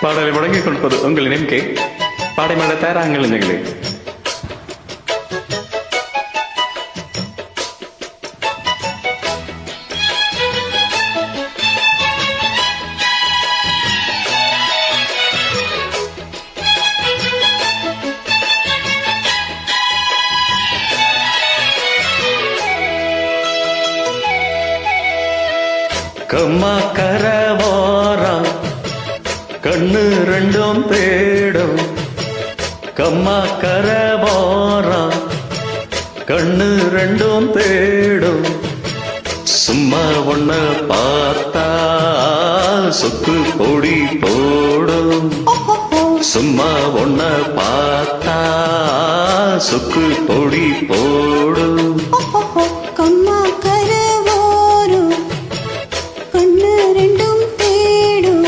பாடலை முடங்கிக் கொடுப்பது உங்கள் நினைக்கே பாடைமட தயாராங்கள் நிகழே கம்மா கரவாரம் கண்ணு ரெண்டும் தேடும் கம்மா கரவாரம் கண்ணு ரெண்டும் தேடும் சும்மா ஒன்ன பார்த்தா சொக்கு பொடி போடும் சும்மா ஒன்ன பார்த்தா சொக்கு பொடி போடும் கம்மா கரவாரம் கண்ணு ரெண்டும் தேடும்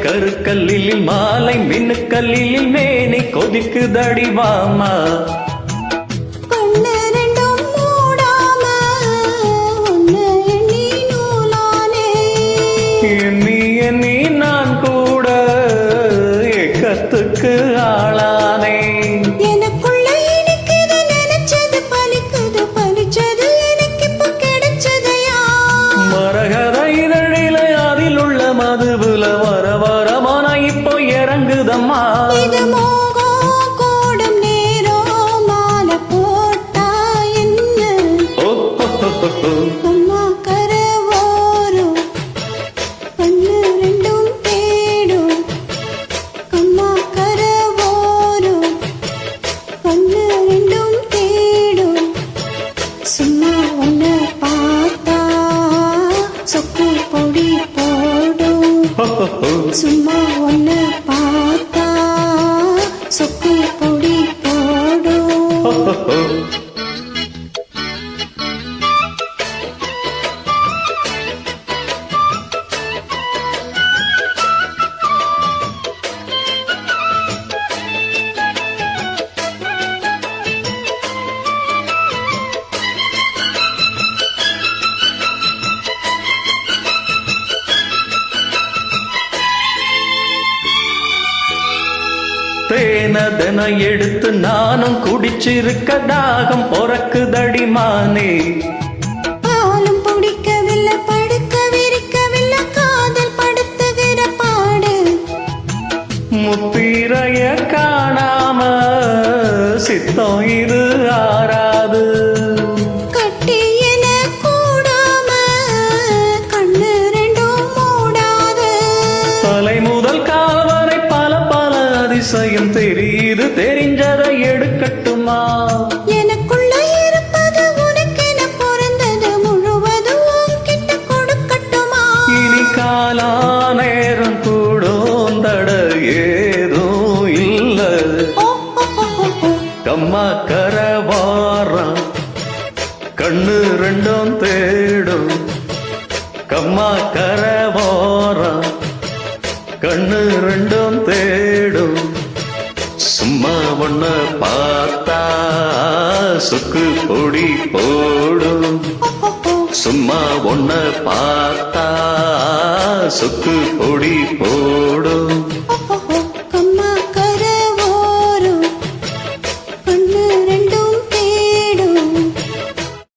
கருக்கல்லில் மாலை மின்னுக்கல்லில் மேனி கொதிக்கு தடிவாமா கண்ணு ரெண்டும் மூடாம ஒன்னு எண்ணி நூலானே எண்ணி எண்ணி நான் கூட ஏக்கத்துக்கு ஆளானே எனக்குள்ள இனிக்குது நினைச்சது பலிக்குது பலிச்சது எனக்கு இப்ப கிடைச்சதையா மரகத இதழில அதில் உள்ள மதுபுல வர வரமான இப்போ இறங்குதம்மா இது மோகம் கூடும் நேரம் மாலை போட்டா என்ன கம்மா கரவாரம் கண்ணு ரெண்டும் தேடும் கம்மா கரவாரம் கண்ணு ரெண்டும் தேடும் சும்மா ஒன்ன பார்த்தா சொக்கு பொடி போடும் சும்மா ஒன்ன பார்த்தா சொக்கு பொடி போடும் தேனதன எடுத்து நானும் குடிச்சிருக்க தாகம் பொறக்குதடிமானே பாலும் பிடிக்கவில்லை படுக்க விரிக்கவில்லை காதல் படுத்துகிற பாடு முத்திரைய காணாம சித்தம் இது ஆறாது கட்டி என கூடாம கண்ணு ரெண்டும் மூடாது தலை முதல் கால் வரை பல பல அதிசயம் தெரியுது தெரிஞ்சதை எடுக்கட்டுமா எனக்குள்ள இருப்பது உனக்கென பிறந்தது முழுவதும் உன்கிட்ட கொடுக்கட்டுமா இனி காலா நேரம் கூடும் தட ஏதும் இல்ல ஓ ஓ ஓ ஓ ஓ கம்மா கரவாரம் கண்ணு ரெண்டும் தேடும் கம்மா கரவாரம் கண்ணு ரெண்டும் தேடும் சும்மா ஒன்ன பார்த்தா சொக்கு பொடி போடும் சும்மா ஒன்ன பார்த்தா சொக்கு பொடி போடும்